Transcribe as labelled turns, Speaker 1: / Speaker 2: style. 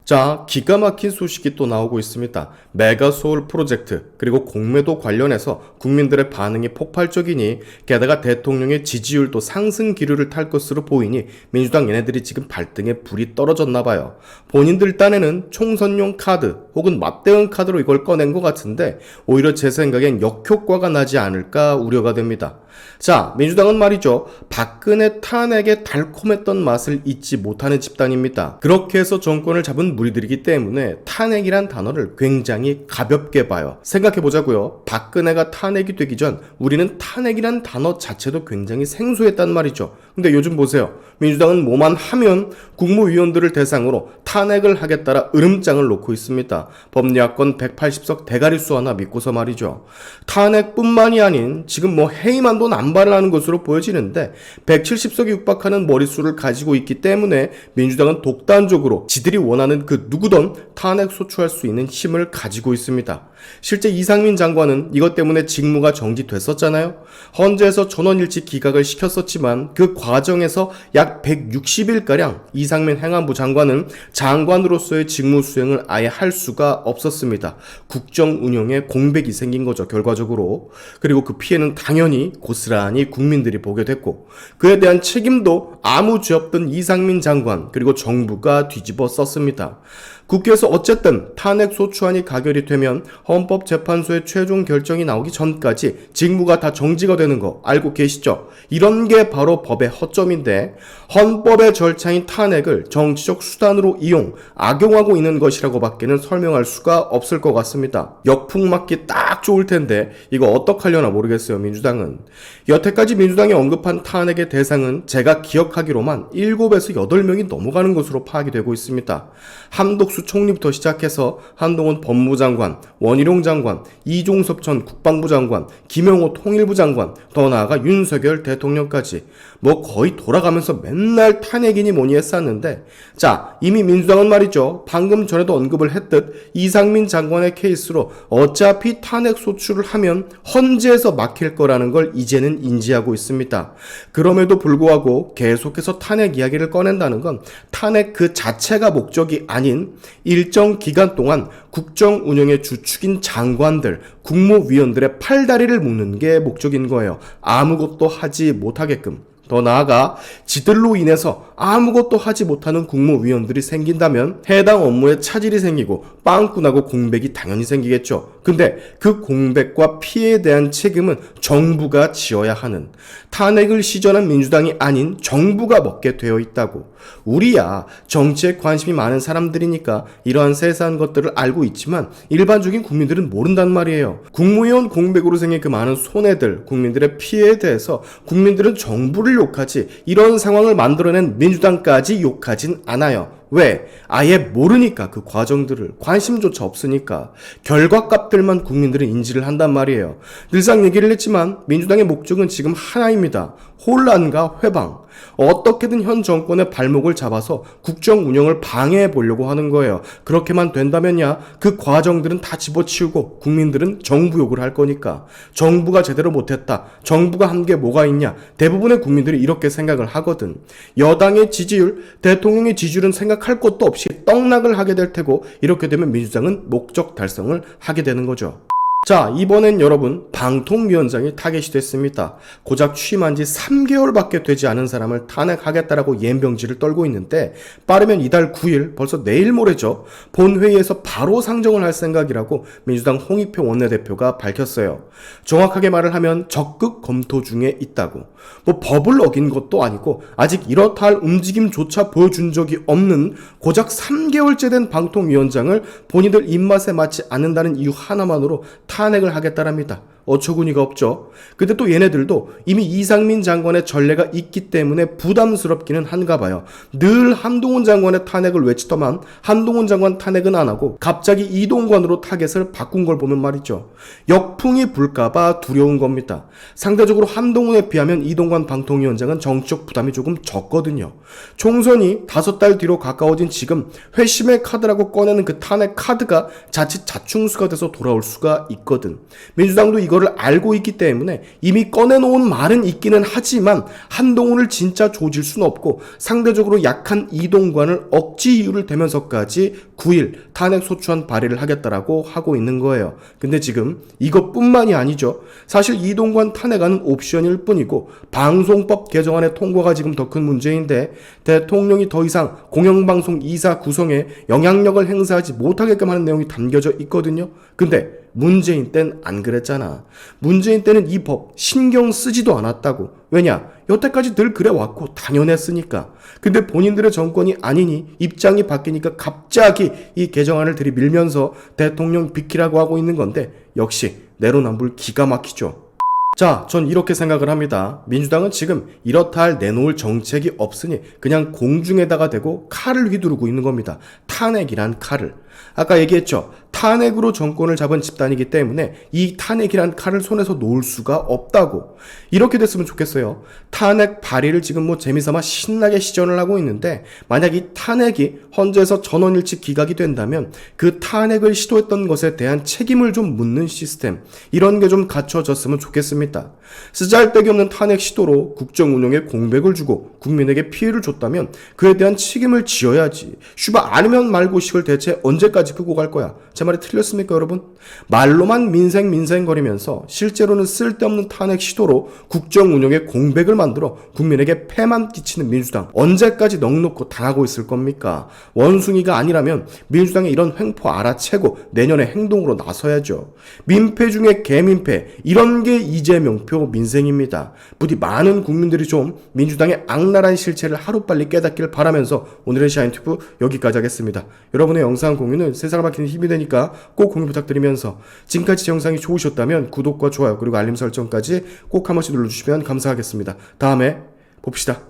Speaker 1: 자, 기가 막힌 소식이 또 나오고 있습니다. 메가소울 프로젝트 그리고 공매도 관련해서 국민들의 반응이 폭발적이니 게다가 대통령의 지지율도 상승 기류를 탈 것으로 보이니 민주당 얘네들이 지금 발등에 불이 떨어졌나 봐요. 본인들 딴에는 총선용 카드 혹은 맞대응 카드로 이걸 꺼낸 것 같은데 오히려 제 생각엔 역효과가 나지 않을까 우려가 됩니다. 자, 민주당은 말이죠. 박근혜 탄핵의 달콤했던 맛을 잊지 못하는 집단입니다. 그렇게 해서 정권을 잡은 무리들이기 때문에 탄핵이란 단어를 굉장히 가볍게 봐요. 생각해보자고요. 박근혜가 탄핵이 되기 전 우리는 탄핵이란 단어 자체도 굉장히 생소했단 말이죠. 근데 요즘 보세요. 민주당은 뭐만 하면 국무위원들을 대상으로 탄핵을 하겠다라 으름장을 놓고 있습니다. 법리학권 180석 대가리수 하나 믿고서 말이죠. 탄핵뿐만이 아닌 지금 뭐 해임안도 남발을 것으로 보여지는데 170석이 육박하는 머릿수를 가지고 있기 때문에 민주당은 독단적으로 지들이 원하는 그 누구든 탄핵 소추할 수 있는 힘을 가지고 있습니다. 실제 이상민 장관은 이것 때문에 직무가 정지됐었잖아요. 헌재에서 전원일치 기각을 시켰었지만 그 과정에서 약 160일가량 이상민 행안부 장관은 장관으로서의 직무 수행을 아예 할 수가 없었습니다. 국정 운영에 공백이 생긴 거죠, 결과적으로. 그리고 그 피해는 당연히 고스란히 국민들이 보게 됐고 그에 대한 책임도 아무 죄 없던 이상민 장관 그리고 정부가 뒤집어 썼습니다. 국회에서 어쨌든 탄핵 소추안이 가결이 되면 헌법재판소의 최종 결정이 나오기 전까지 직무가 다 정지가 되는 거 알고 계시죠? 이런 게 바로 법의 허점인데 헌법의 절차인 탄핵을 정치적 수단으로 악용하고 있는 것이라고 밖에는 설명할 수가 없을 것 같습니다. 역풍 맞기 딱 좋을 텐데 이거 어떡하려나 모르겠어요, 민주당은. 여태까지 민주당이 언급한 탄핵의 대상은 제가 기억하기로만 7에서 8명이 넘어가는 것으로 파악이 되고 있습니다. 한독수 총리부터 시작해서 한동훈 법무장관, 원희룡 장관, 이종섭 전 국방부 장관, 김영호 통일부 장관, 더 나아가 윤석열 대통령까지 뭐 거의 돌아가면서 맨날 탄핵이니 뭐니 했었는데 자, 이미 민주당은 말이죠. 방금 전에도 언급을 했듯 이상민 장관의 케이스로 어차피 탄핵 소추를 하면 헌재에서 막힐 거라는 걸 이제는 인지하고 있습니다. 그럼에도 불구하고 계속해서 탄핵 이야기를 꺼낸다는 건 탄핵 그 자체가 목적이 아닌 일정 기간 동안 국정 운영의 주축인 장관들, 국무위원들의 팔다리를 묶는 게 목적인 거예요. 아무것도 하지 못하게끔. 더 나아가 지들로 인해서 아무것도 하지 못하는 국무위원들이 생긴다면 해당 업무에 차질이 생기고 빵꾸나고 공백이 당연히 생기겠죠. 근데 그 공백과 피해에 대한 책임은 정부가 지어야 하는, 탄핵을 시전한 민주당이 아닌 정부가 먹게 되어 있다고. 우리야 정치에 관심이 많은 사람들이니까 이러한 세세한 것들을 알고 있지만 일반적인 국민들은 모른단 말이에요. 국무위원 공백으로 생긴 그 많은 손해들, 국민들의 피해에 대해서 국민들은 정부를 욕하지 이런 상황을 만들어낸 민주당까지 욕하진 않아요. 왜? 아예 모르니까. 그 과정들을 관심조차 없으니까 결과값들만 국민들은 인지를 한단 말이에요. 늘상 얘기를 했지만 민주당의 목적은 지금 하나입니다. 혼란과 회방. 어떻게든 현 정권의 발목을 잡아서 국정 운영을 방해해 보려고 하는 거예요. 그렇게만 된다면야 그 과정들은 다 집어치우고 국민들은 정부 욕을 할 거니까. 정부가 제대로 못했다, 정부가 한 게 뭐가 있냐, 대부분의 국민들이 이렇게 생각을 하거든. 여당의 지지율, 대통령의 지지율은 생각할 것도 없이 떡락을 하게 될 테고 이렇게 되면 민주당은 목적 달성을 하게 되는 거죠. 자, 이번엔 여러분 방통위원장이 타겟이 됐습니다. 고작 취임한 지 3개월밖에 되지 않은 사람을 탄핵하겠다라고 옌병지를 떨고 있는데 빠르면 이달 9일, 벌써 내일 모레죠. 본회의에서 바로 상정을 할 생각이라고 민주당 홍익표 원내대표가 밝혔어요. 정확하게 말을 하면 적극 검토 중에 있다고. 뭐 법을 어긴 것도 아니고 아직 이렇다 할 움직임조차 보여준 적이 없는 고작 3개월째 된 방통위원장을 본인들 입맛에 맞지 않는다는 이유 하나만으로 탄핵을 하겠다랍니다. 어처구니가 없죠. 근데 또 얘네들도 이미 이상민 장관의 전례가 있기 때문에 부담스럽기는 한가 봐요. 늘 한동훈 장관의 탄핵을 외치더만 한동훈 장관 탄핵은 안 하고 갑자기 이동관으로 타겟을 바꾼 걸 보면 말이죠. 역풍이 불까봐 두려운 겁니다. 상대적으로 한동훈에 비하면 이동관 방통위원장은 정치적 부담이 조금 적거든요. 총선이 5달 뒤로 가까워진 지금 회심의 카드라고 꺼내는 그 탄핵 카드가 자칫 자충수가 돼서 돌아올 수가 있거든. 민주당도 이걸 이거를 알고 있기 때문에 이미 꺼내놓은 말은 있기는 하지만 한동훈을 진짜 조질 수는 없고 상대적으로 약한 이동관을 억지 이유를 대면서까지 9일 탄핵 소추안 발의를 하겠다라고 하고 있는 거예요. 근데 지금 이것뿐만이 아니죠. 사실 이동관 탄핵안은 옵션일 뿐이고 방송법 개정안의 통과가 지금 더 큰 문제인데 대통령이 더 이상 공영방송 이사 구성에 영향력을 행사하지 못하게끔 하는 내용이 담겨져 있거든요. 근데 문재인 땐 안 그랬잖아. 문재인 때는 이 법 신경 쓰지도 않았다고. 왜냐? 여태까지 늘 그래왔고 당연했으니까. 근데 본인들의 정권이 아니니 입장이 바뀌니까 갑자기 이 개정안을 들이밀면서 대통령 비키라고 하고 있는 건데 역시 내로남불 기가 막히죠. 자, 전 이렇게 생각을 합니다. 민주당은 지금 이렇다 할 내놓을 정책이 없으니 그냥 공중에다가 대고 칼을 휘두르고 있는 겁니다. 탄핵이란 칼을. 아까 얘기했죠. 탄핵으로 정권을 잡은 집단이기 때문에 이 탄핵이란 칼을 손에서 놓을 수가 없다고. 이렇게 됐으면 좋겠어요. 탄핵 발의를 지금 뭐 재미삼아 신나게 시전을 하고 있는데 만약 이 탄핵이 헌재에서 전원일치 기각이 된다면 그 탄핵을 시도했던 것에 대한 책임을 좀 묻는 시스템, 이런 게 좀 갖춰졌으면 좋겠습니다. 쓰잘데기 없는 탄핵 시도로 국정 운영에 공백을 주고 국민에게 피해를 줬다면 그에 대한 책임을 지어야지. 슈바 아니면 말고식을 대체 언제까지 끄고 갈 거야? 제 말이 틀렸습니까, 여러분? 말로만 민생 거리면서 실제로는 쓸데없는 탄핵 시도로 국정 운영에 공백을 만들어 국민에게 폐만 끼치는 민주당 언제까지 넋놓고 당하고 있을 겁니까? 원숭이가 아니라면 민주당의 이런 횡포 알아채고 내년에 행동으로 나서야죠. 민폐 중에 개민폐, 이런 게 이재명표 민생입니다. 부디 많은 국민들이 좀 민주당의 악랄한 실체를 하루빨리 깨닫길 바라면서 오늘의 샤인튜브 여기까지 하겠습니다. 여러분의 영상 공유는 세상을 밝히는 힘이 되니까 꼭 공유 부탁드리면서 지금까지 제 영상이 좋으셨다면 구독과 좋아요 그리고 알림 설정까지 꼭 한 번씩 눌러주시면 감사하겠습니다. 다음에 봅시다.